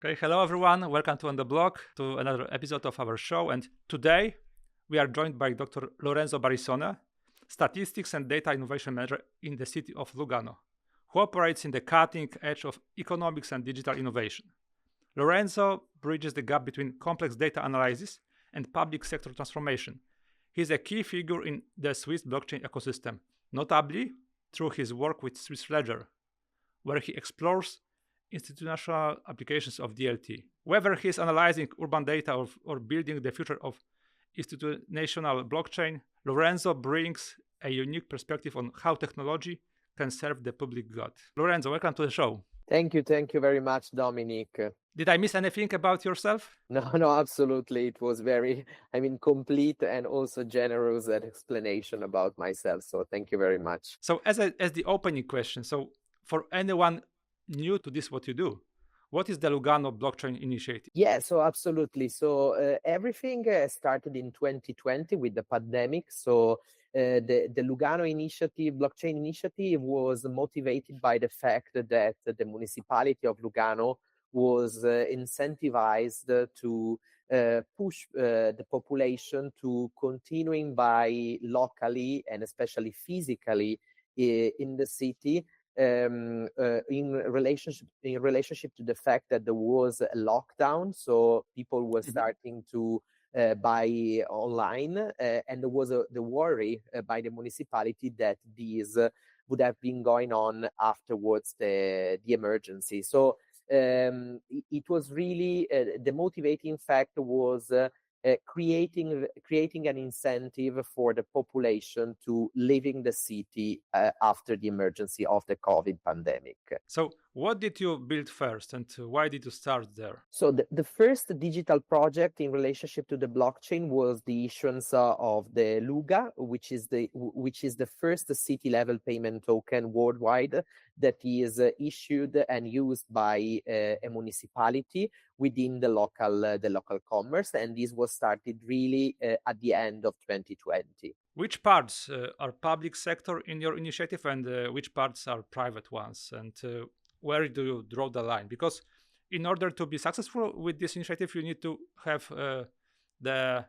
Okay, hello everyone. Welcome to On the Block, to another episode of our show. And today we are joined by Dr. Lorenzo Barisone, Statistics and Data Innovation Manager in the City of Lugano, who operates in the cutting edge of economics and digital innovation. Lorenzo bridges the gap between complex data analysis and public sector transformation. He is a key figure in the Swiss blockchain ecosystem, notably through his work with Swiss Ledger, where he explores institutional applications of DLT. Whether he is analyzing urban data or building the future of institutional blockchain, Lorenzo brings a unique perspective on how technology can serve the public good. Lorenzo, welcome to the show. Thank you very much, Dominic. Did I miss anything about yourself? No, absolutely. It was very, complete and also generous explanation about myself. So thank you very much. So as the opening question, so for anyone new to this, what you do, what is the Lugano blockchain initiative? Yeah, so absolutely. So everything started in 2020 with the pandemic. So the Lugano initiative, blockchain initiative, was motivated by the fact that the municipality of Lugano was incentivized to push the population to continuing by locally and especially physically in the city, in relationship to the fact that there was a lockdown, so people were starting to buy online, and there was the worry by the municipality that these would have been going on afterwards the emergency. So it was really the motivating factor was creating an incentive for the population to leaving the city after the emergency of the COVID pandemic. So what did you build first and why did you start there? So the first digital project in relationship to the blockchain was the issuance of the LUGA, which is the first city level payment token worldwide that is issued and used by a municipality within the local commerce, and this was started really at the end of 2020. Which parts are public sector in your initiative and which parts are private ones, and where do you draw the line? Because in order to be successful with this initiative, you need to have the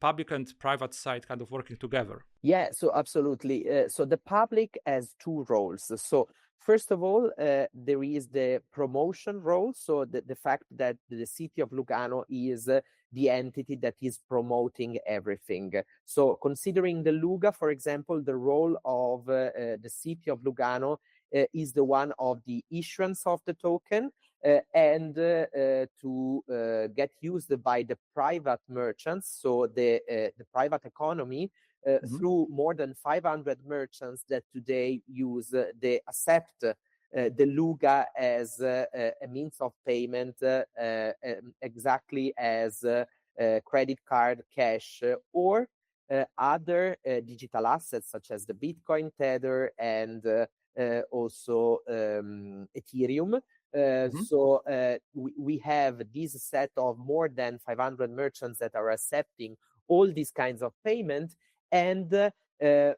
public and private side kind of working together. Yeah, so absolutely. So the public has two roles. So first of all, there is the promotion role. So the fact that the city of Lugano is the entity that is promoting everything. So considering the LUGA, for example, the role of the city of Lugano is the one of the issuance of the token, and to get used by the private merchants, so the private economy, through more than 500 merchants that today accept the LUGA as a means of payment, exactly as credit card, cash, or other digital assets such as the Bitcoin, Tether, and also Ethereum. So we have this set of more than 500 merchants that are accepting all these kinds of payment, and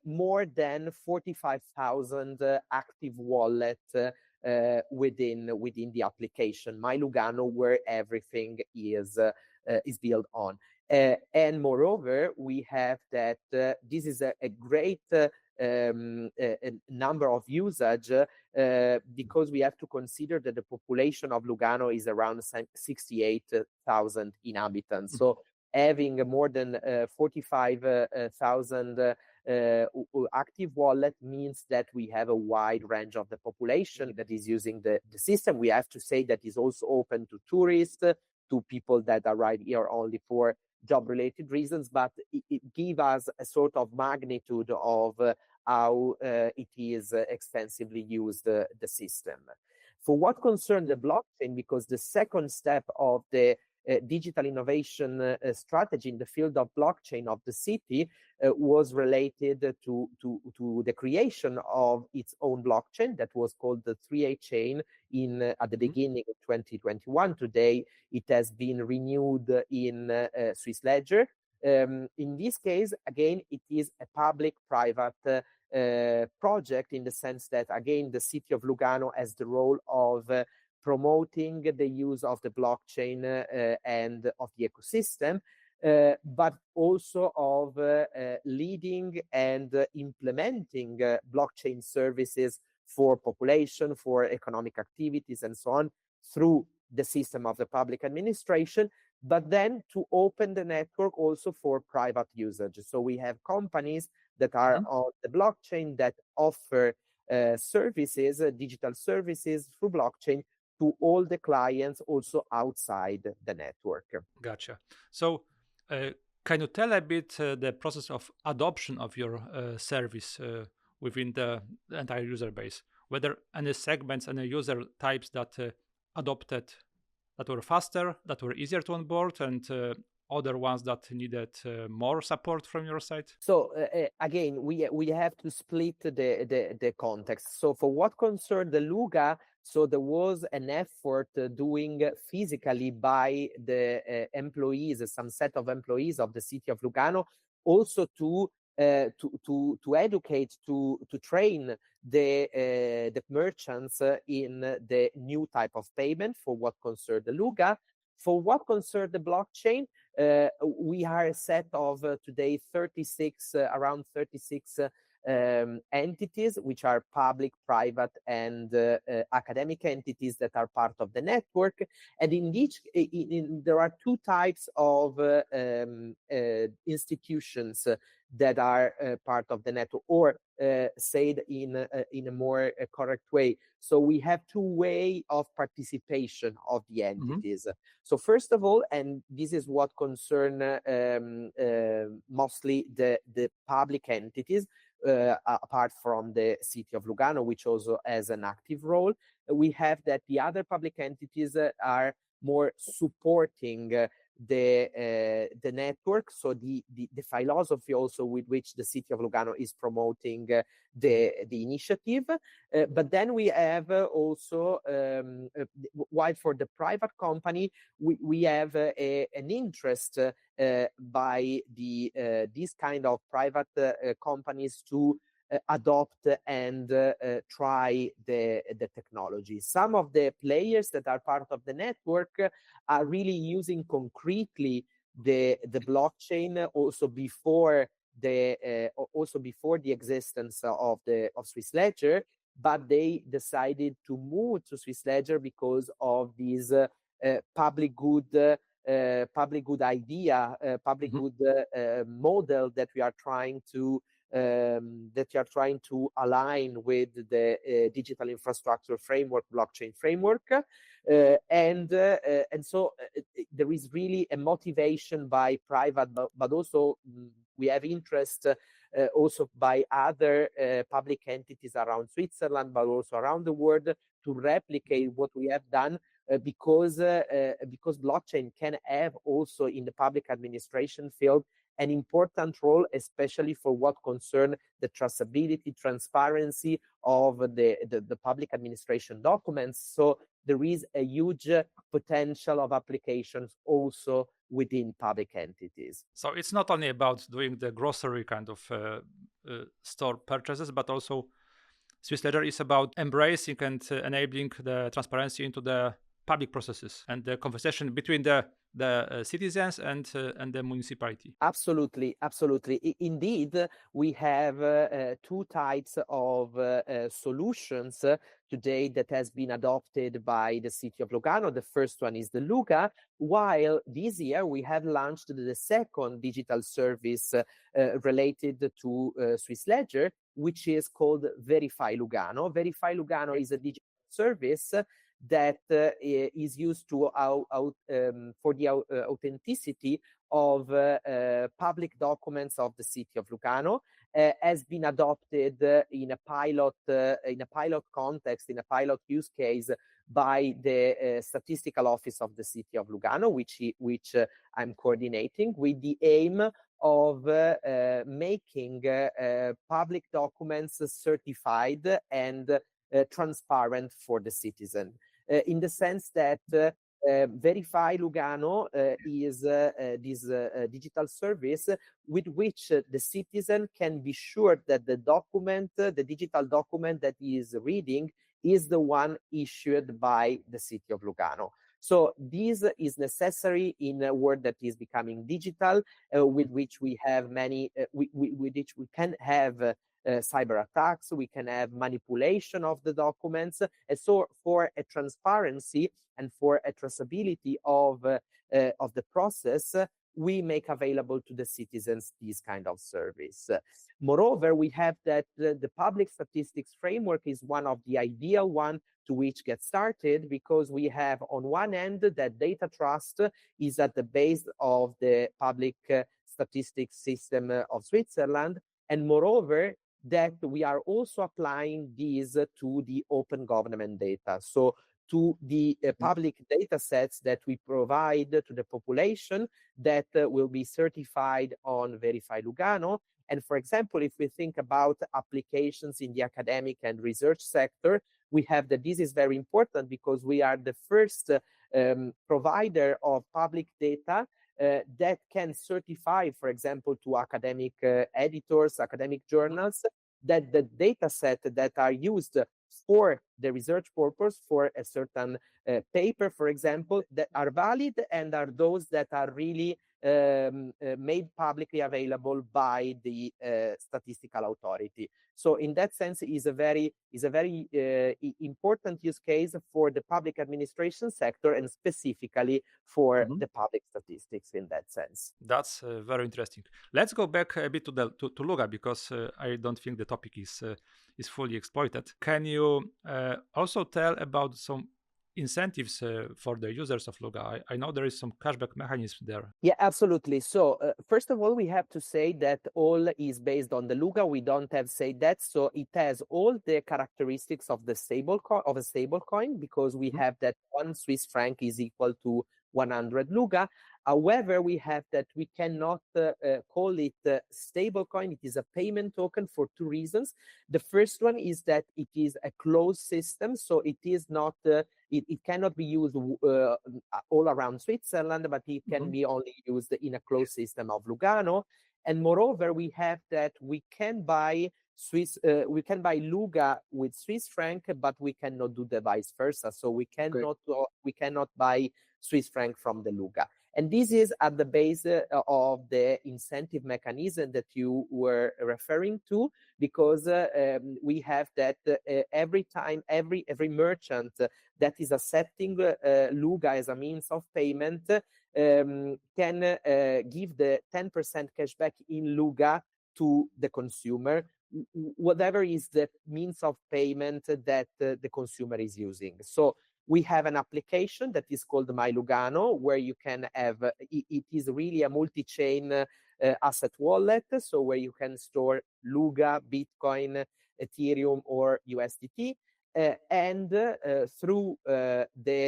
more than 45,000 active wallets within the application My Lugano, where everything is built on. And moreover, we have that this is a great a number of usage, because we have to consider that the population of Lugano is around 68,000 inhabitants. So having more than 45,000 active wallet means that we have a wide range of the population that is using the system. We have to say that is also open to tourists, to people that arrive here only for job-related reasons, but it gives us a sort of magnitude of how it is extensively used, the system. For what concerns the blockchain, because the second step of the digital innovation strategy in the field of blockchain of the city was related to the creation of its own blockchain that was called the 3A chain at the beginning of 2021. Today, it has been renewed in Swiss Ledger. In this case, again, it is a public-private project, in the sense that, again, the city of Lugano has the role of promoting the use of the blockchain and of the ecosystem, but also of leading and implementing blockchain services for population, for economic activities, and so on through the system of the public administration, but then to open the network also for private usage. So we have companies that are on the blockchain that offer services, digital services through blockchain to all the clients also outside the network. Gotcha. So can you tell a bit the process of adoption of your service within the entire user base? Whether any segments, any user types that adopted, that were faster, that were easier to onboard, and other ones that needed more support from your side? So again, we have to split the context. So for what concerned the LUGA, so there was an effort doing physically by the employees, some set of employees of the city of Lugano, also to educate, to train the merchants in the new type of payment for what concerned the LUGA. For what concerned the blockchain, we are a set of today 36, around 36 entities, which are public, private, and academic entities that are part of the network. And in each, there are two types of institutions that are part of the network, or said in a more correct way. So we have two ways of participation of the entities. So first of all, and this is what concern mostly the public entities, apart from the city of Lugano, which also has an active role, we have that the other public entities are more supporting the network. So the philosophy also with which the city of Lugano is promoting the initiative. But then we have also, while for the private company, we have an interest by these kind of private companies to adopt and try the technology. Some of the players that are part of the network are really using concretely the blockchain also before the existence of Swiss Ledger, but they decided to move to Swiss Ledger because of this public good idea, public good model that we are trying to align with the digital infrastructure framework, blockchain framework, and so there is really a motivation by private, but also we have interest also by other public entities around Switzerland, but also around the world, to replicate what we have done. Because blockchain can have also in the public administration field an important role, especially for what concern the traceability, transparency of the public administration documents. So there is a huge potential of applications also within public entities. So it's not only about doing the grocery kind of store purchases, but also Swiss Ledger is about embracing and enabling the transparency into the public processes and the conversation between the citizens and the municipality. Absolutely. Indeed, we have two types of solutions today that has been adopted by the city of Lugano. The first one is the LUGA, while this year we have launched the second digital service related to Swiss Ledger, which is called Verify Lugano. Verify Lugano is a digital service that is used to for the authenticity of public documents of the city of Lugano, has been adopted in a pilot context, in a pilot use case by the statistical office of the city of Lugano, which I'm coordinating, with the aim of making public documents certified and transparent for the citizen, in the sense that Verify Lugano is this digital service with which the citizen can be sure that the digital document that he is reading is the one issued by the City of Lugano. So this is necessary in a world that is becoming digital, with which we have many, with which we can have cyber attacks, we can have manipulation of the documents. And so for a transparency and for a traceability of the process, we make available to the citizens this kind of service. Moreover, we have that the public statistics framework is one of the ideal one to which get started, because we have on one end that data trust is at the base of the public statistics system of Switzerland, and moreover that we are also applying these to the open government data. So to the public data sets that we provide to the population that will be certified on Verify Lugano. And for example, if we think about applications in the academic and research sector, we have that this is very important because we are the first provider of public data that can certify, for example, to academic editors, academic journals, that the data set that are used for the research purpose, for a certain paper, for example, that are valid and are those that are really made publicly available by the statistical authority. So in that sense, is a very important use case for the public administration sector and specifically for the public statistics in that sense. That's very interesting. Let's go back a bit to LUGA, because I don't think the topic is fully exploited. Can you also tell about some incentives for the users of LUGA? I know there is some cashback mechanism there. Yeah, absolutely. So first of all, we have to say that all is based on the LUGA. We don't have said that. So it has all the characteristics of the a stable coin, because we have that 1 Swiss franc is equal to 100 LUGA. However, we have that we cannot call it stable coin. It is a payment token for two reasons. The first one is that it is a closed system, so it is not. It cannot be used all around Switzerland, but it can be only used in a closed system of Lugano. And moreover, we have that we can buy LUGA with Swiss franc, but we cannot do the vice versa. So we cannot buy Swiss franc from the LUGA. And this is at the base of the incentive mechanism that you were referring to, because we have that every merchant that is accepting LUGA as a means of payment can give the 10% cashback in LUGA to the consumer, whatever is the means of payment that the consumer is using. So we have an application that is called My Lugano, where you can have, it is really a multi-chain asset wallet, so where you can store LUGA, Bitcoin, Ethereum, or USDT, and through the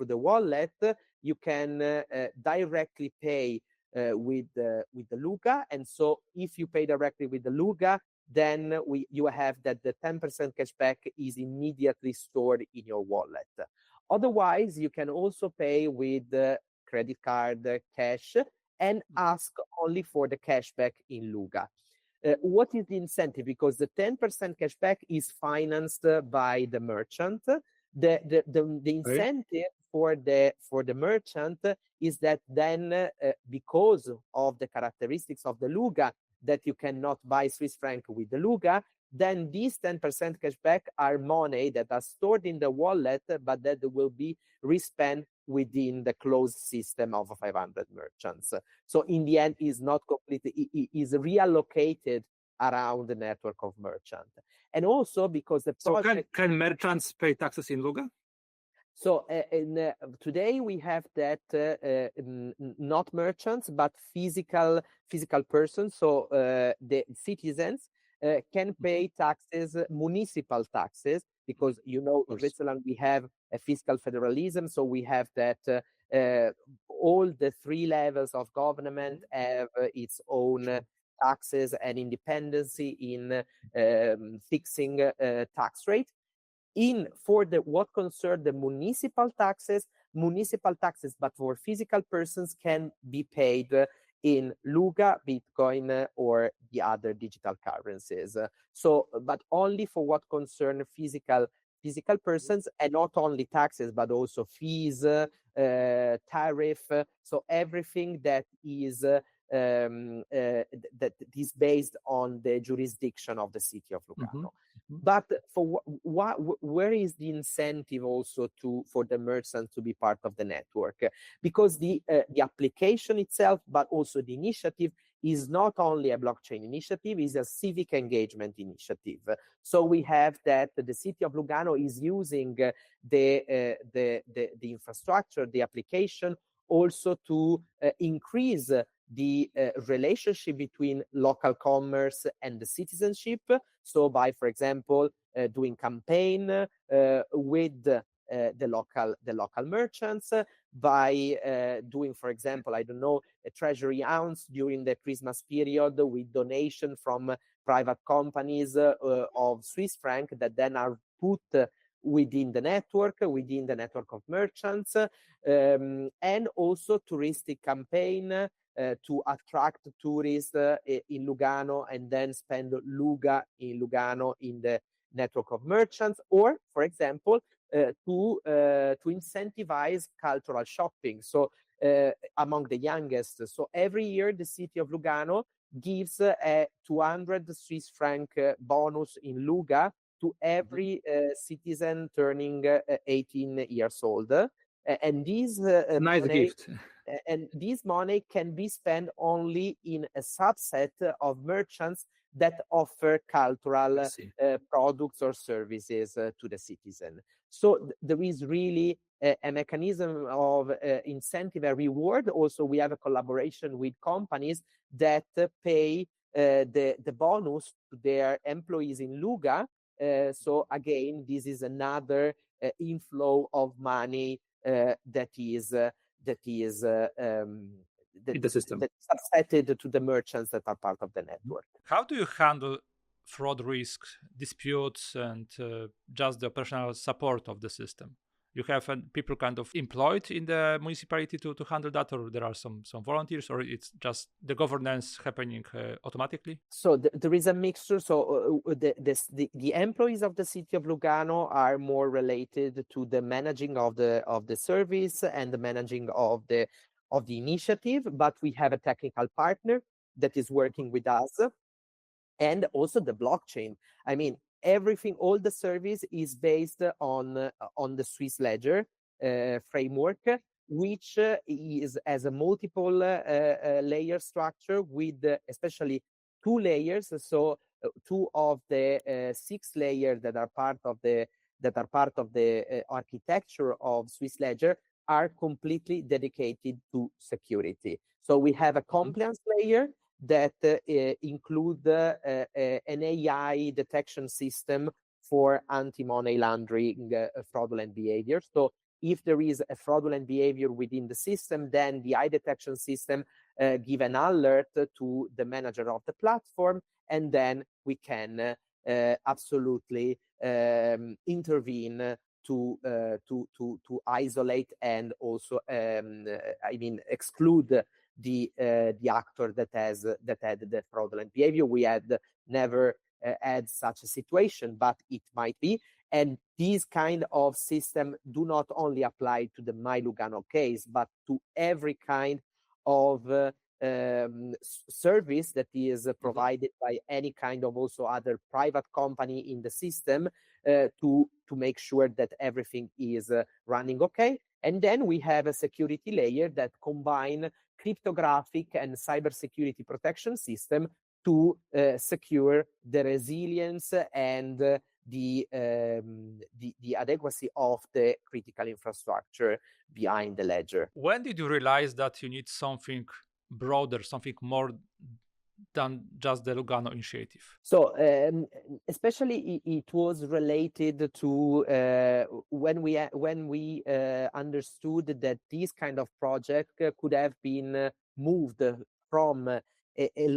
wallet, you can directly pay with the LUGA. And so if you pay directly with the LUGA, then you have that the 10% cashback is immediately stored in your wallet. Otherwise, you can also pay with credit card, cash, and ask only for the cashback in LUGA. What is the incentive? Because the 10% cashback is financed by the merchant. The incentive for the merchant is that then because of the characteristics of the LUGA, that you cannot buy Swiss franc with the LUGA, then these 10% cashback are money that are stored in the wallet, but that will be respent within the closed system of 500 merchants. So in the end, is not completely, is reallocated around the network of merchants. And also because the project... So can merchants pay taxes in LUGA? So today we have that not merchants, but physical persons. So the citizens can pay taxes, municipal taxes, because in Switzerland we have a fiscal federalism. So we have that all the three levels of government have its own taxes and independency in fixing tax rate. For what concern the municipal taxes, but for physical persons can be paid in LUGA, Bitcoin, or the other digital currencies. But only for what concern physical persons, and not only taxes, but also fees, tariff. So everything that is that is based on the jurisdiction of the city of Lugano. But for where is the incentive also for the merchants to be part of the network? Because the application itself, but also the initiative, is not only a blockchain initiative, is a civic engagement initiative. So we have that the city of Lugano is using the infrastructure, the application, also to increase the relationship between local commerce and the citizenship. So by, for example, doing campaign with the local merchants, by doing, for example, I don't know, a treasury ounce during the Christmas period with donation from private companies of Swiss franc that then are put within the network of merchants, and also touristic campaign to attract tourists in Lugano and then spend LUGA in Lugano in the network of merchants, or, for example, to incentivize cultural shopping. So among the youngest. So every year the city of Lugano gives a 200 Swiss franc bonus in LUGA to every citizen turning 18 years old. And these nice money, gift. And this money can be spent only in a subset of merchants that offer cultural products or services to the citizen. So there is really a mechanism of incentive and reward. Also, we have a collaboration with companies that pay the bonus to their employees in LUGA. So again, this is another inflow of money that is in the system, subsetted to the merchants that are part of the network. How do you handle fraud risks, disputes, and just the operational support of the system? You have people kind of employed in the municipality to handle that, or there are some volunteers, or it's just the governance happening automatically? So there is a mixture. So the employees of the city of Lugano are more related to the managing of the service and the managing of the initiative, but we have a technical partner that is working with us, and also the blockchain. I mean, everything, all the service is based on the Swiss ledger framework, which has a multiple layer structure with especially 2 layers. So 2 of the 6 layers that are part of the architecture of Swiss ledger are completely dedicated to security. So we have a compliance layer that include an AI detection system for anti-money laundering fraudulent behavior. So if there is a fraudulent behavior within the system, then the eye detection system give an alert to the manager of the platform, and then we can absolutely intervene to isolate and also exclude the actor that had the fraudulent behavior. We had never had such a situation, but it might be. And these kind of system do not only apply to the My Lugano case, but to every kind of service that is provided by any kind of also other private company in the system to make sure that everything is running okay. And then we have a security layer that combine cryptographic and cybersecurity protection system to secure the resilience and the adequacy of the critical infrastructure behind the ledger. When did you realize that you need something broader, something more than just the Lugano initiative? So especially it was related to when we understood that this kind of project could have been moved from a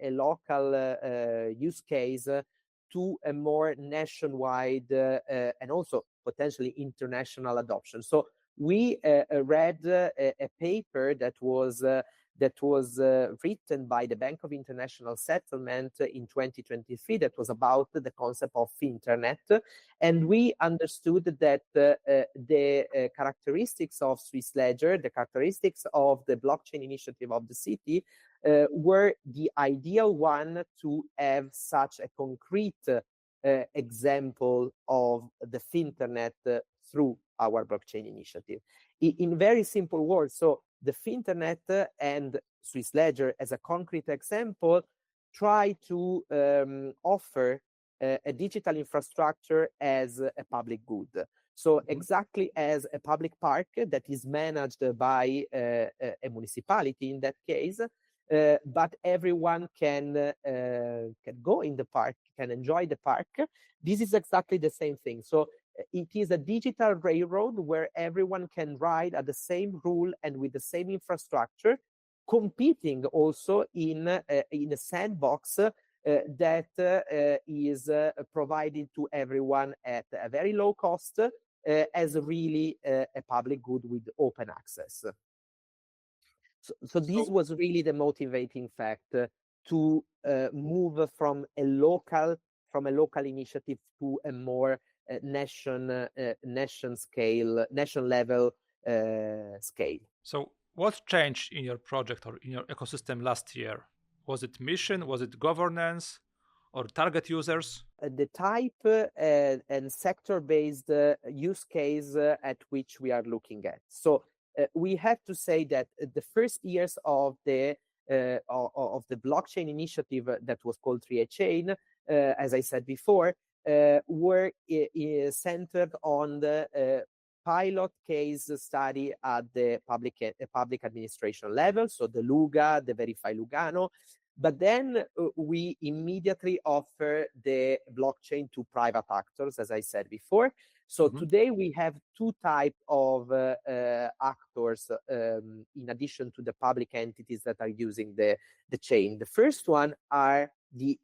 local use case to a more nationwide and also potentially international adoption. So we read a paper that was that was written by the Bank of International Settlement in 2023 that was about the concept of Finternet. And we understood that the characteristics of Swiss Ledger, the characteristics of the blockchain initiative of the city were the ideal one to have such a concrete example of the Finternet through our blockchain initiative. In very simple words, so the Finternet and Swiss Ledger as a concrete example try to offer a digital infrastructure as a public good. So exactly as a public park that is managed by a municipality in that case, but everyone can go in the park, can enjoy the park. This is exactly the same thing. So it is a digital railroad where everyone can ride at the same rule and with the same infrastructure, competing also in a sandbox that is provided to everyone at a very low cost as really a public good with open access. So this was really the motivating factor to move from a local initiative to a more nation level scale. So what changed in your project or in your ecosystem last year? Was it mission? Was it governance? Or target users? The type and sector-based use case at which we are looking at. So we have to say that the first years of the blockchain initiative that was called 3Chain, as I said before, were centered on the pilot case study at the public administration level, so the LUGA, the Verify Lugano. But then we immediately offer the blockchain to private actors, as I said before. So today we have two types of actors in addition to the public entities that are using the chain. The first one are the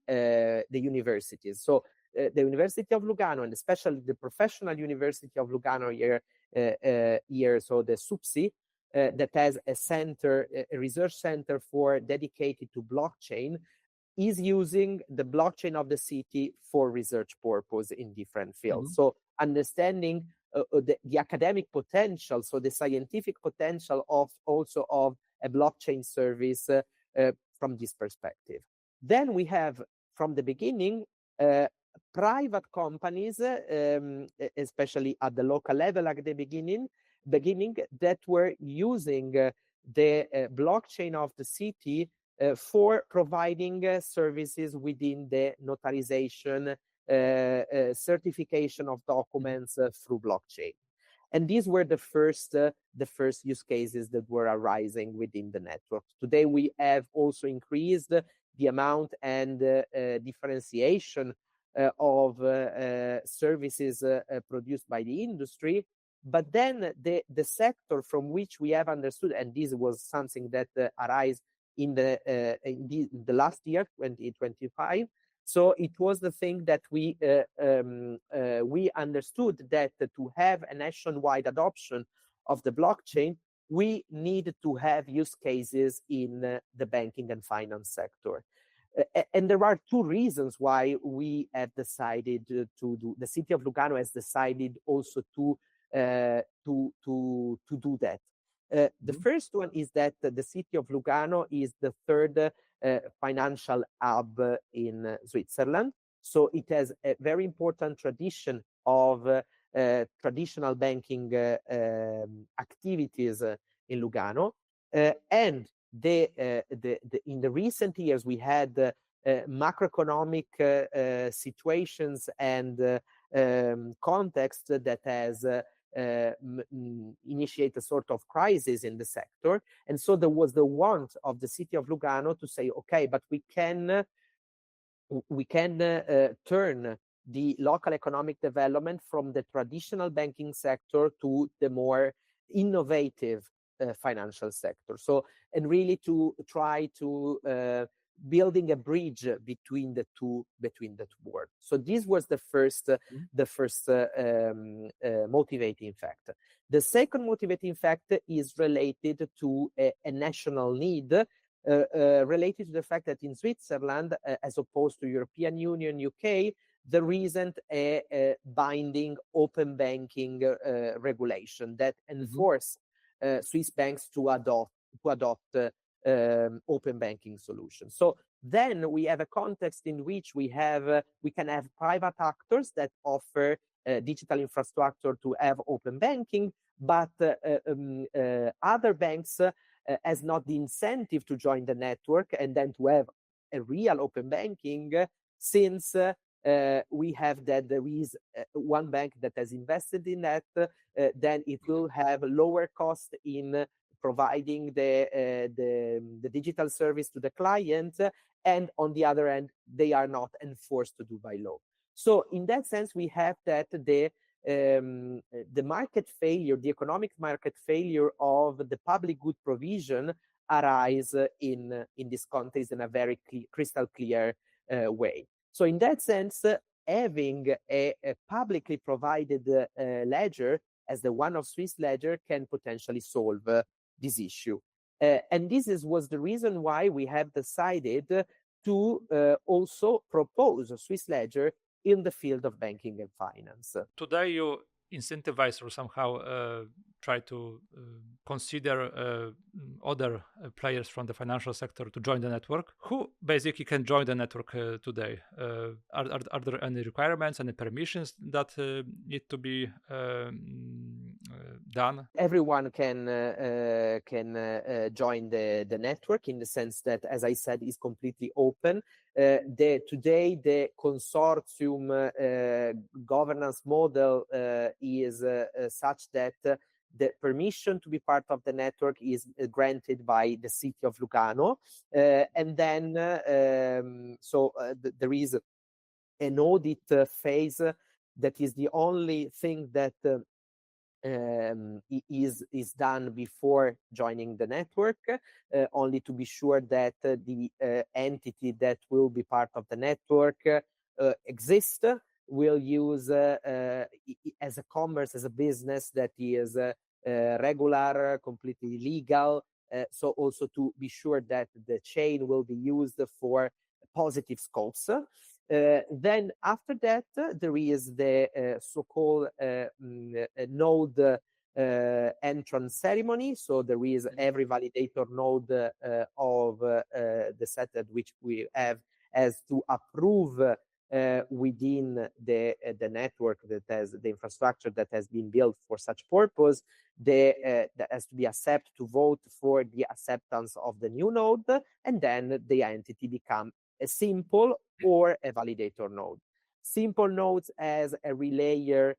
universities. So the University of Lugano, and especially the Professional University of Lugano here, so the SUPSI, that has a research center dedicated to blockchain, is using the blockchain of the city for research purpose in different fields. So understanding the academic potential, so the scientific potential of a blockchain service from this perspective. Then we have, from the beginning, private companies, especially at the local level at the beginning, that were using the blockchain of the city for providing services within the notarization, certification of documents through blockchain. And these were the first use cases that were arising within the network. Today, we have also increased the amount and differentiation of services produced by the industry. But then the sector from which we have understood, and this was something that arose in the last year, 2025. So it was the thing that we understood that to have a nationwide adoption of the blockchain, we need to have use cases in the banking and finance sector. And there are two reasons why we have decided to do. The city of Lugano has decided also to do that. The first one is that the city of Lugano is the third financial hub in Switzerland. So it has a very important tradition of traditional banking activities in Lugano. And in the recent years, we had macroeconomic situations and context that has initiate a sort of crisis in the sector. And so there was the want of the city of Lugano to say, okay, but we can turn the local economic development from the traditional banking sector to the more innovative financial sector. So, and really to try to building a bridge between the two worlds. So this was the first motivating factor. The second motivating factor is related to a national need, related to the fact that in Switzerland, as opposed to European Union, UK, there isn't a binding open banking regulation that enforce Swiss banks to adopt open banking solutions. So then we have a context in which we can have private actors that offer digital infrastructure to have open banking, but other banks has not the incentive to join the network and then to have a real open banking, since we have that there is one bank that has invested in that, then it will have lower cost in providing the digital service to the client, and on the other end, they are not enforced to do by law. So in that sense, we have that the market failure, the economic market failure of the public good provision arise in this context in a very crystal clear way. So in that sense, having a publicly provided ledger as the one of Swiss ledger can potentially solve this issue. And was the reason why we have decided to also propose a Swiss ledger in the field of banking and finance. Today you incentivize or somehow try to consider other players from the financial sector to join the network. Who basically can join the network today? Are there any requirements, any permissions that need to be done? Everyone can join the network, in the sense that, as I said, is completely open. Today the consortium governance model is such that the permission to be part of the network is granted by the City of Lugano, and then there is an audit phase that is the only thing that is done before joining the network, only to be sure that the entity that will be part of the network exists, will use as a commerce, as a business that is regular, completely legal. So also to be sure that the chain will be used for positive scopes. Then after that, there is the so-called node entrance ceremony. So there is every validator node of the set at which we have as to approve within the network that has the infrastructure that has been built for such purpose, that has to be accepted to vote for the acceptance of the new node, and then the entity become a simple or a validator node. Simple nodes as a relayer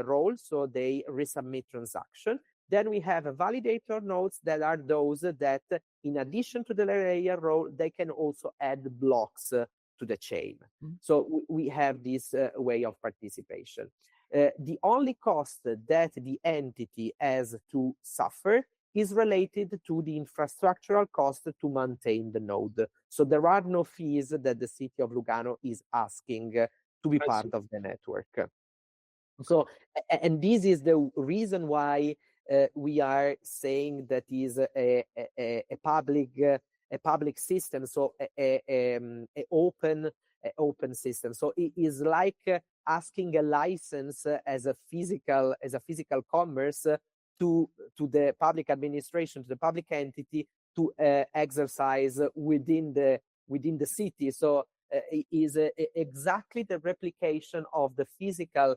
role, so they resubmit transaction. Then we have a validator nodes that are those that, in addition to the relayer role, they can also add blocks to the chain. So we have this way of participation. The only cost that the entity has to suffer is related to the infrastructural cost to maintain the node. So there are no fees that the City of Lugano is asking to be part of the network. So, and this is the reason why we are saying that is a public system, so an open system. So it is like asking a license as a physical commerce to the public administration, to the public entity, to exercise within the city. So it is exactly the replication of the physical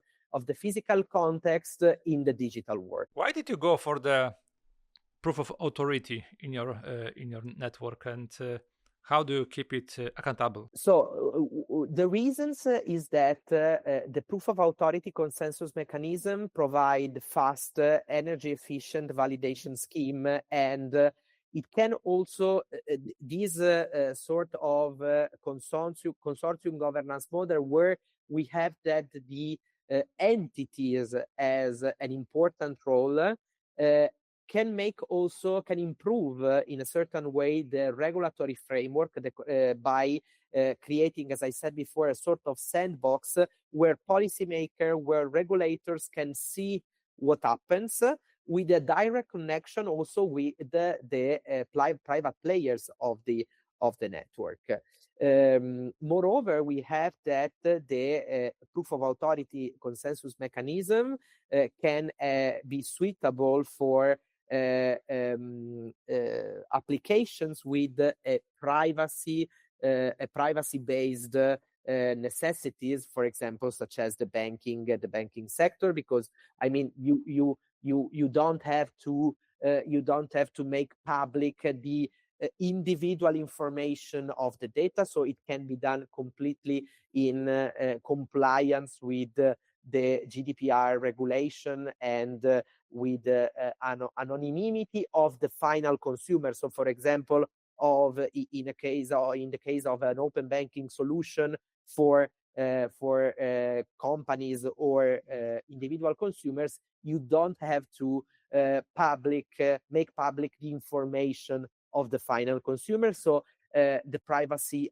context in the digital world. Why did you go for the proof of authority in your network, and how do you keep it accountable? So the reasons is that the proof of authority consensus mechanism provide fast, energy efficient validation scheme, and it can also this sort of consortium governance model, where we have that the entities as an important role can improve in a certain way the regulatory framework by creating, as I said before, a sort of sandbox where where regulators can see what happens with a direct connection also with the private players of the network. Moreover, we have that the proof of authority consensus mechanism can be suitable for applications with a privacy-based necessities, for example, such as the banking sector, because I mean you don't have to make public the individual information of the data, so it can be done completely in compliance with the GDPR regulation and with anonymity of the final consumer. So, for example, in the case of an open banking solution for companies or individual consumers, you don't have to make public the information of the final consumer. So the privacy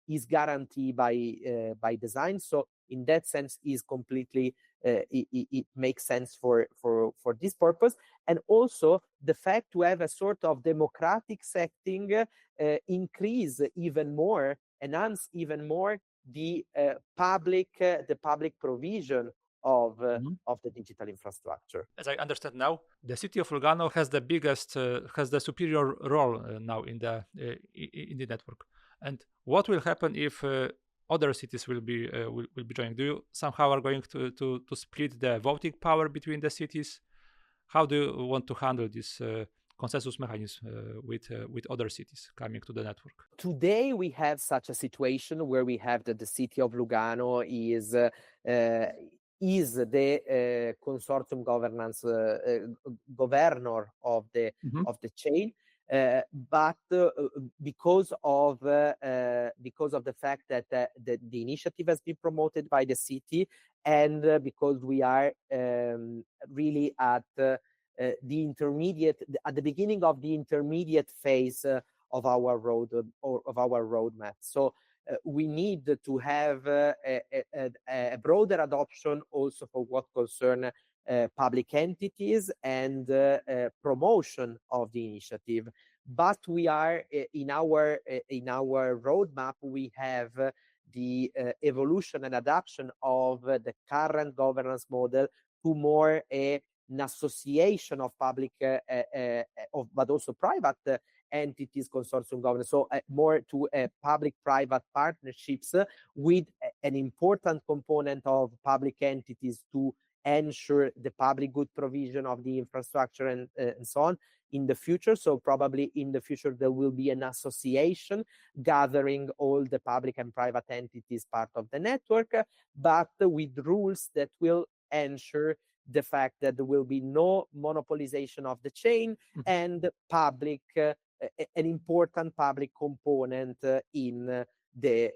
is guaranteed by design. So in that sense, is completely it makes sense for this purpose. And also the fact to have a sort of democratic setting enhance even more the public provision of the digital infrastructure. As I understand now, the city of Lugano has the superior role now in the network. And what will happen if other cities will be joining? Do you somehow are going to split the voting power between the cities? How do you want to handle this consensus mechanism with other cities coming to the network? Today we have such a situation where we have that the city of Lugano is the consortium governor of the chain. But because of the fact that the initiative has been promoted by the city, and because we are really at the beginning of the intermediate phase of our roadmap, so we need to have a broader adoption also for what concern public entities and promotion of the initiative. But we are in our roadmap, we have the evolution and adoption of the current governance model to more an association of public but also private entities, consortium governance, so more to public-private partnerships with an important component of public entities to ensure the public good provision of the infrastructure and so on in the future. So probably in the future there will be an association gathering all the public and private entities part of the network, but with rules that will ensure the fact that there will be no monopolization of the chain and public an important public component in the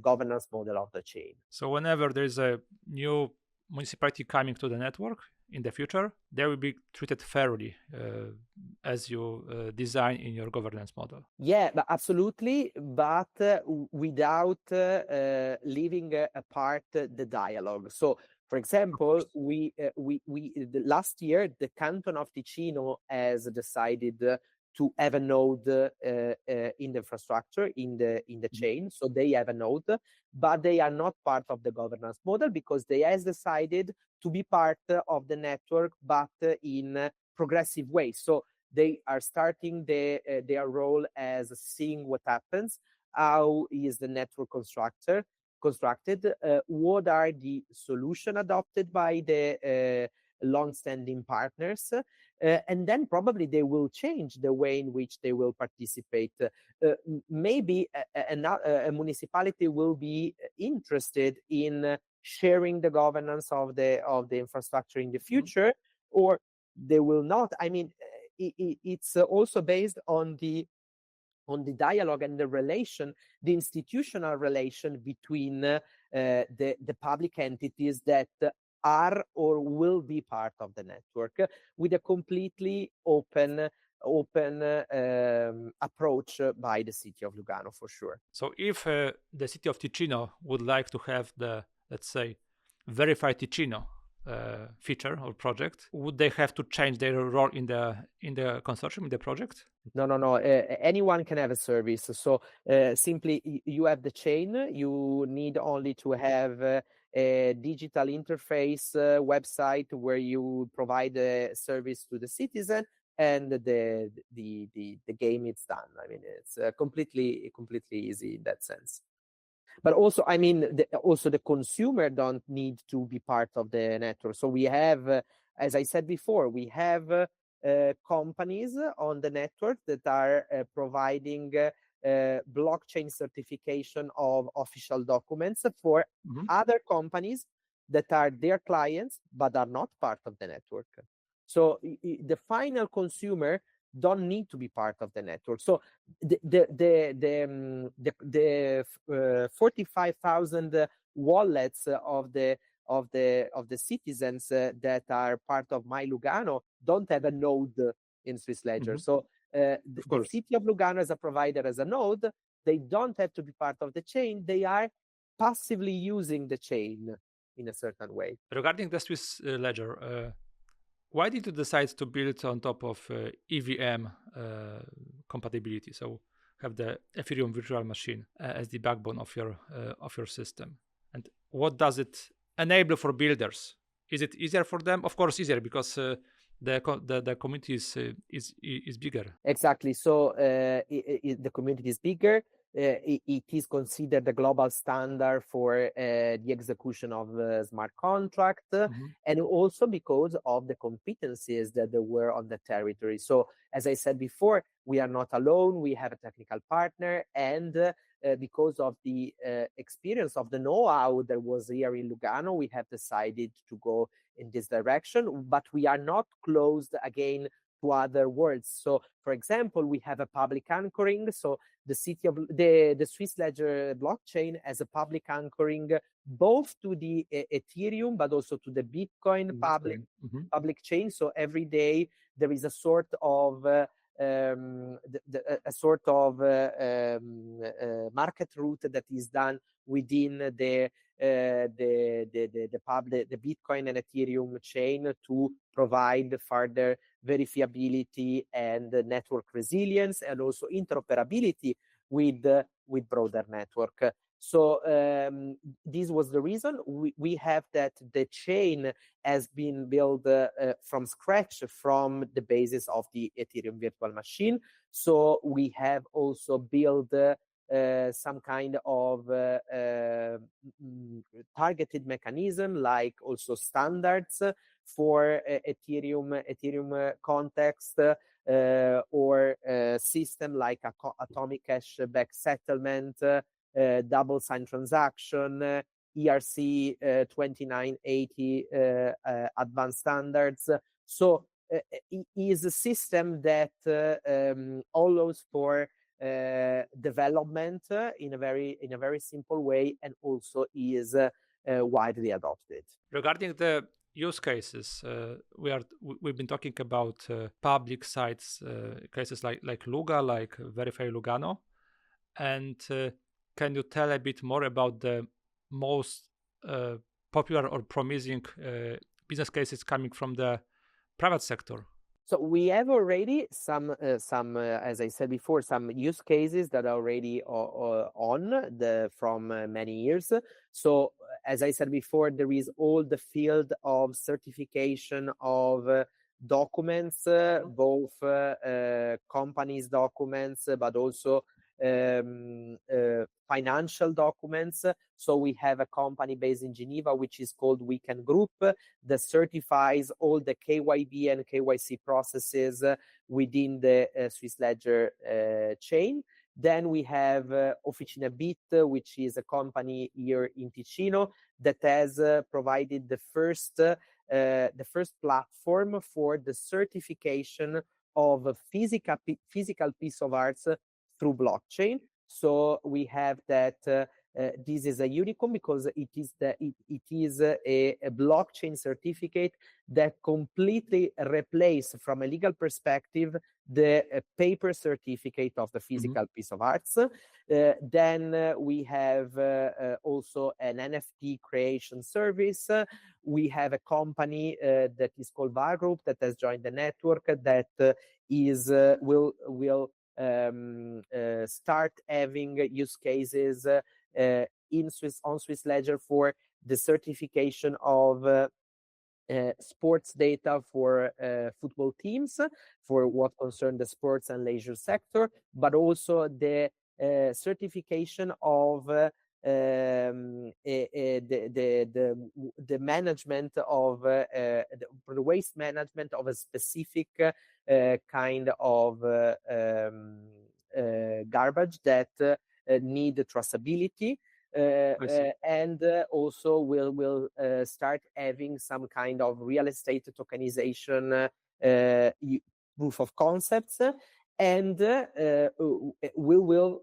governance model of the chain. So whenever there is a new municipality coming to the network in the future, they will be treated fairly as you design in your governance model. Yeah, but absolutely, but without leaving apart the dialogue. So, for example, last year the Canton of Ticino has decided to have a node in the infrastructure in the chain. So they have a node, but they are not part of the governance model because they has decided to be part of the network, but in a progressive way. So they are starting their role as seeing what happens, how is the network constructed, what are the solutions adopted by the long-standing partners, and then probably they will change the way in which they will participate. Maybe a municipality will be interested in sharing the governance of the infrastructure in the future, or they will not. I mean, it's also based on the dialogue and the institutional relation between the public entities that are or will be part of the network with a completely open approach by the city of Lugano, for sure. So if the city of Ticino would like to have the, let's say, verified Ticino feature or project, would they have to change their role in the consortium, in the project? No. Anyone can have a service. So simply you have the chain. You need only to have a digital interface website where you provide a service to the citizen, and the game is done. I mean, it's completely easy in that sense. But also, I mean, also the consumer don't need to be part of the network. So we have, as I said before, we have companies on the network that are providing blockchain certification of official documents for other companies that are their clients but are not part of the network. So the final consumer don't need to be part of the network. So the 45,000 wallets of the citizens that are part of My Lugano don't have a node in Swiss Ledger. So the city of Lugano as a provider, as a node, they don't have to be part of the chain. They are passively using the chain in a certain way. Regarding the Swiss ledger, why did you decide to build on top of EVM compatibility? So have the Ethereum virtual machine as the backbone of your system, and what does it enable for builders? Is it easier for them? Of course, easier because the community is bigger. Exactly. So the community is bigger. It is considered the global standard for the execution of smart contract, and also because of the competencies that there were on the territory. So as I said before, we are not alone. We have a technical partner, and because of the experience of the know-how that was here in Lugano, we have decided to go in this direction, but we are not closed again to other worlds. So for example, we have a public anchoring. So the city of the Swiss Ledger blockchain has a public anchoring both to the Ethereum but also to the Bitcoin public chain. So every day there is a sort of market route that is done within the Bitcoin and Ethereum chain to provide further verifiability and network resilience, and also interoperability with broader network. So this was the reason we have that the chain has been built from scratch from the basis of the Ethereum virtual machine. So we have also built some kind of targeted mechanism, like also standards for Ethereum context, or system like atomic cashback settlement, double sign transaction, ERC 2980 advanced standards. So it is a system that allows for development in a very simple way, and also is widely adopted. Regarding the use cases, we've been talking about public sites, cases like LUGA, like Verify Lugano, and can you tell a bit more about the most popular or promising business cases coming from the private sector? So we have already some, as I said before, some use cases that are already from many years. So as I said before, there is all the field of certification of documents, both companies' documents, but also financial documents. So we have a company based in Geneva, which is called Weekend Group, that certifies all the KYB and KYC processes within the Swiss Ledger chain. Then we have Officina Bit, which is a company here in Ticino that has provided the first platform for the certification of a physical piece of art through blockchain. So we have that this is a unicorn because it is a blockchain certificate that completely replaces, from a legal perspective, the paper certificate of the physical piece of arts. Then we have also an NFT creation service. We have a company that is called VAR Group that has joined the network that will start having use cases on Swiss Ledger for the certification of sports data for football teams, for what concern the sports and leisure sector, but also the certification of the management of the waste management of a specific kind of garbage that need traceability. And also will start having some kind of real estate tokenization proof of concepts, and we will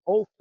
hope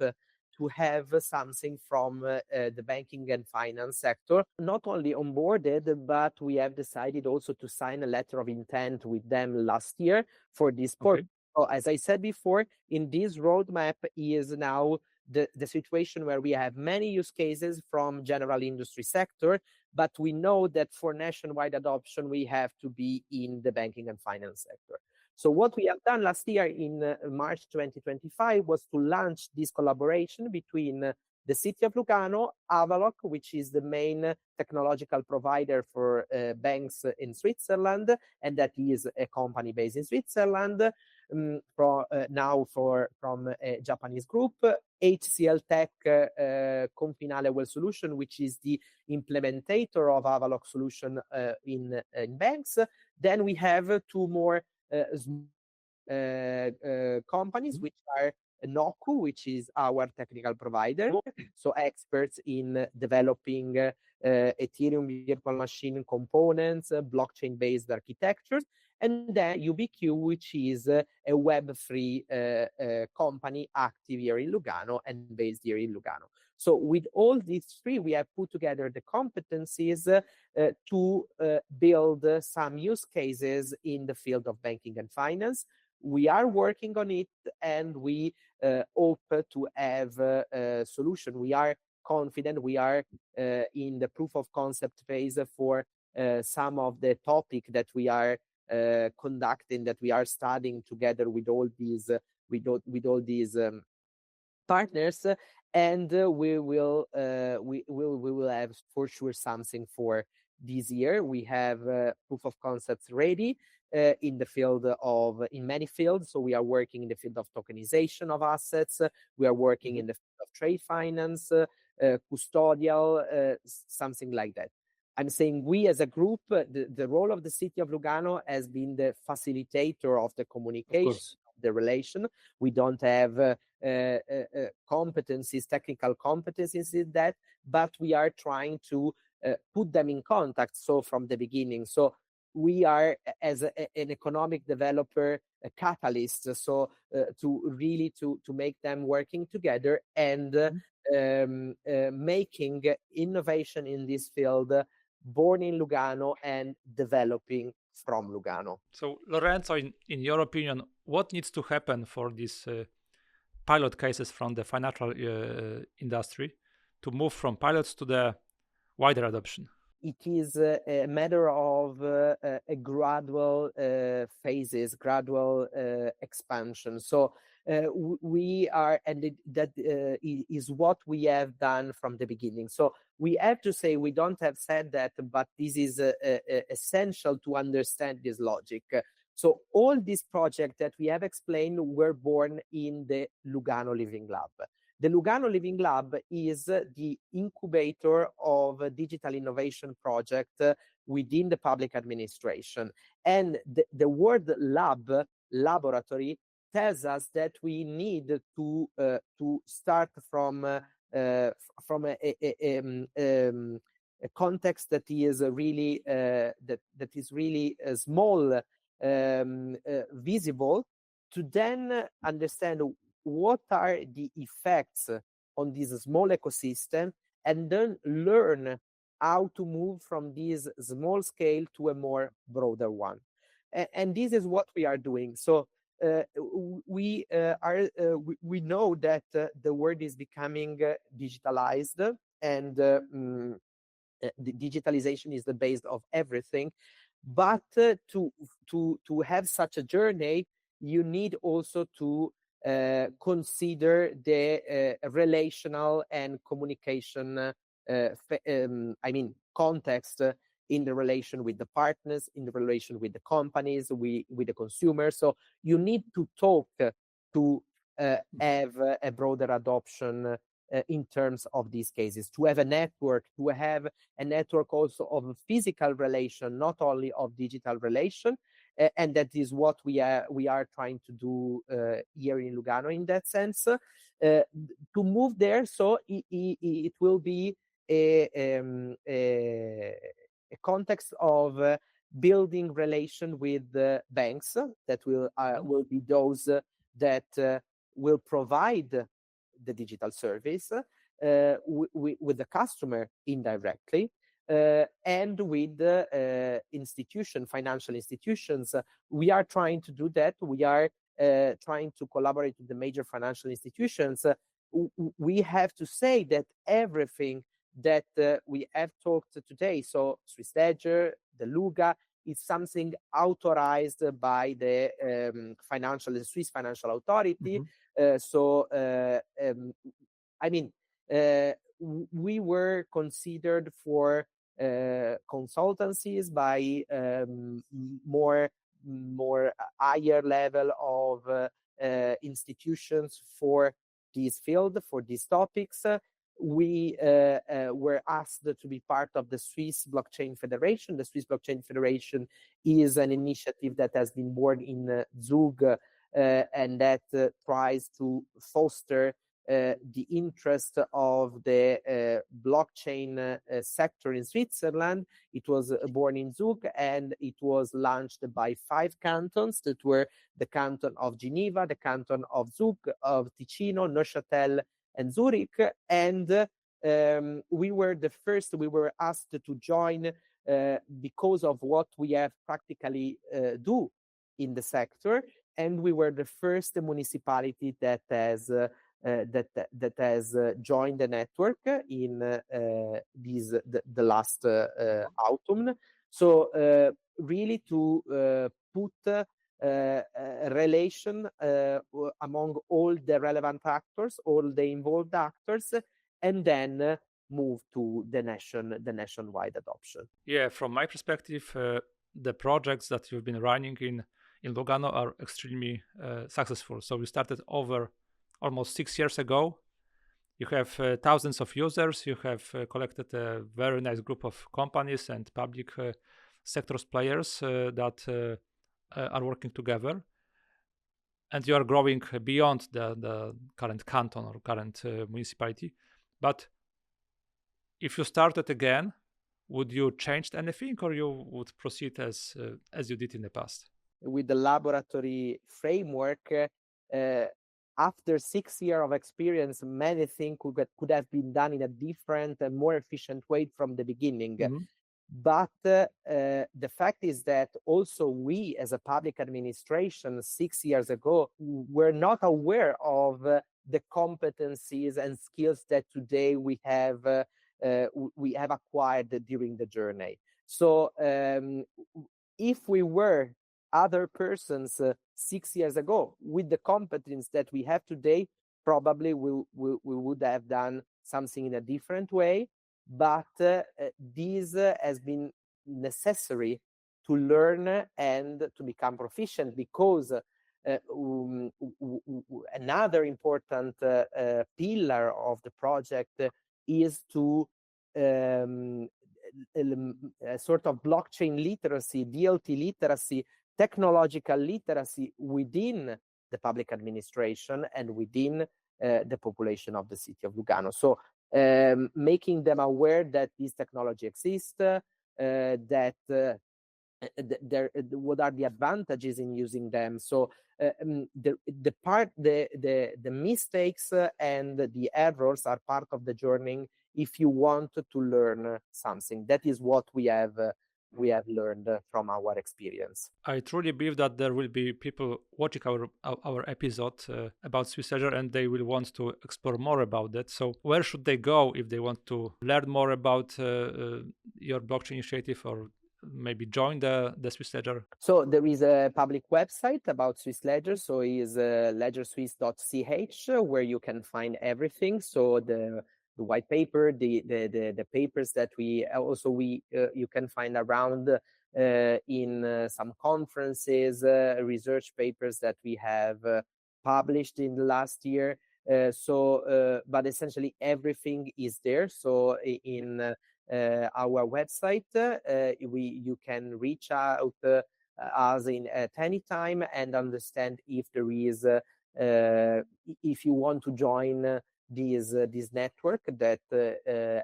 to have something from the banking and finance sector, not only onboarded, but we have decided also to sign a letter of intent with them last year for this purpose. So, as I said before, in this roadmap is now the situation where we have many use cases from general industry sector, but we know that for nationwide adoption, we have to be in the banking and finance sector. So what we have done last year in March 2025 was to launch this collaboration between the City of Lugano, Avaloq, which is the main technological provider for banks in Switzerland, and that is a company based in Switzerland, from a Japanese group, HCL Tech, Confinale Well Solution, which is the implementator of Avaloq solution in banks. Then we have two more companies, which are Noku, which is our technical provider, so experts in developing Ethereum virtual machine components, blockchain-based architectures, and then UBQ, which is a Web3 company active here in Lugano and based here in Lugano. So with all these three, we have put together the competencies to build some use cases in the field of banking and finance. We are working on it, and we hope to have a solution. We are confident. We are in the proof of concept phase for some of the topic that we are conducting, that we are studying together with all these partners, and we will have for sure something for this year. We have proof of concepts ready in many fields. So we are working in the field of tokenization of assets. We are working in the field of trade finance, custodial, something like that. I'm saying we as a group, the role of the City of Lugano has been the facilitator of the communication, of the relation. We don't have competencies, technical competencies in that, but we are trying to put them in contact. So from the beginning, so we are as an economic developer, a catalyst. So to make them working together and making innovation in this field born in Lugano and developing from Lugano. So Lorenzo, in your opinion, what needs to happen for these pilot cases from the financial industry to move from pilots to the wider adoption? It is a matter of a gradual phases, gradual expansion. So we are, and that is what we have done from the beginning. So we have to say, we don't have said that, but this is essential to understand this logic. So all these projects that we have explained were born in the Lugano Living Lab. The Lugano Living Lab is the incubator of a digital innovation project within the public administration. And the word lab, laboratory, tells us that we need to start from a context that is really small, visible, to then understand what are the effects on this small ecosystem, and then learn how to move from this small scale to a more broader one. And this is what we are doing. So we know that the world is becoming digitalized, and the digitalization is the base of everything. But to have such a journey, you need also to consider the relational and communication context in the relation with the partners, in the relation with the companies, with the consumers. So you need to talk to have a broader adoption in terms of these cases, to have a network also of physical relation, not only of digital relation. And that is what we are trying to do here in Lugano in that sense. To move there, so it will be a context of building relation with banks that will be those that will provide the digital service with the customer indirectly, and with financial institutions. We are trying to do that. We are trying to collaborate with the major financial institutions. We have to say that everything that we have talked today, so Swiss Ledger, the LUGA, is something authorized by the Swiss Financial Authority. We were considered for consultancies by more higher level of institutions for this field, for these topics. We were asked to be part of the Swiss Blockchain Federation. The Swiss Blockchain Federation is an initiative that has been born in Zug, and that tries to foster the interest of the blockchain sector in Switzerland. It was born in Zug, and it was launched by 5 cantons that were the canton of Geneva, the canton of Zug, of Ticino, Neuchâtel, and Zurich. And we were the first. We were asked to join because of what we have practically do in the sector, and we were the first municipality that has joined the network in the last autumn. So really to put a relation among all the relevant actors, all the involved actors, and then move to the nationwide adoption. Yeah, from my perspective, the projects that you've been running in Lugano are extremely successful. So we started over almost 6 years ago. You have thousands of users. You have collected a very nice group of companies and public sectors players that are working together. And you are growing beyond the current canton or current municipality. But if you started again, would you change anything, or you would proceed as you did in the past? With the laboratory framework, after 6 years of experience, many things could have been done in a different and more efficient way from the beginning. Mm-hmm. But the fact is that also we, as a public administration, 6 years ago, were not aware of the competencies and skills that today we have acquired during the journey. So if we were other persons 6 years ago with the competence that we have today, probably we would have done something in a different way. But this has been necessary to learn and to become proficient, because another important pillar of the project is to a sort of blockchain literacy, DLT literacy, technological literacy within the public administration and within the population of the city of Lugano. So making them aware that this technology exists, that what are the advantages in using them. So the mistakes and the errors are part of the journey if you want to learn something. That is what we have learned from our experience. I truly believe that there will be people watching our episode about Swiss Ledger, and they will want to explore more about that. So where should they go if they want to learn more about your blockchain initiative, or maybe join the Swiss Ledger? So there is a public website about Swiss Ledger. So it is ledgerswiss.ch, where you can find everything. So the white paper, the papers that we you can find around in some conferences, research papers that we have published in the last year. But essentially everything is there. So in our website, you can reach out us at any time and understand if there is if you want to join this network that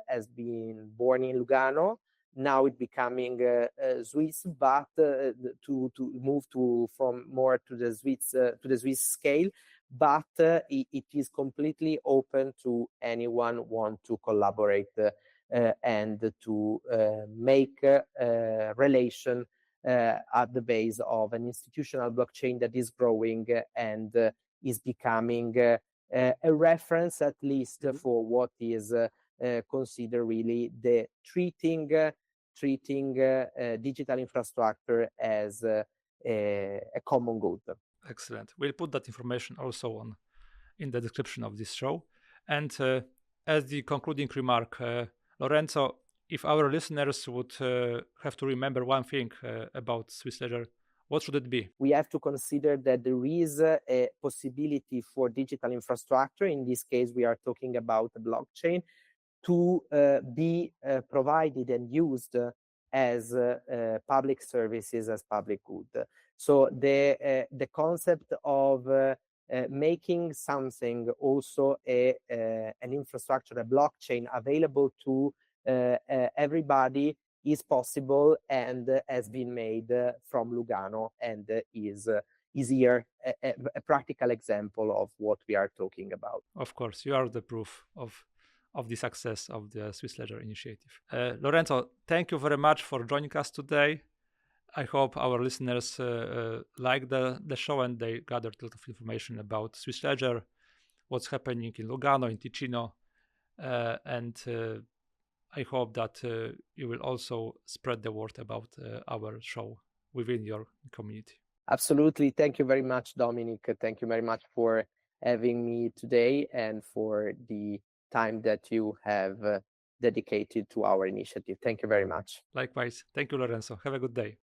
has been born in Lugano. Now it's becoming Swiss, but to move from more to the Swiss scale. But it is completely open to anyone want to collaborate and to make a relation at the base of an institutional blockchain that is growing and is becoming a reference, at least for what is considered really the treating digital infrastructure as a common good. Excellent. We'll put that information also in the description of this show. And as the concluding remark, Lorenzo, if our listeners would have to remember one thing about Swiss Ledger, what should it be? We have to consider that there is a possibility for digital infrastructure. In this case, we are talking about the blockchain to be provided and used as public services, as public good. So the concept of making something also an infrastructure, a blockchain available to everybody is possible and has been made from Lugano and is here a practical example of what we are talking about. Of course, you are the proof of the success of the Swiss Ledger initiative. Lorenzo, thank you very much for joining us today. I hope our listeners like the show and they gathered a lot of information about Swiss Ledger, what's happening in Lugano, in Ticino, and I hope that you will also spread the word about our show within your community. Absolutely. Thank you very much, Dominic. Thank you very much for having me today and for the time that you have dedicated to our initiative. Thank you very much. Likewise. Thank you, Lorenzo. Have a good day.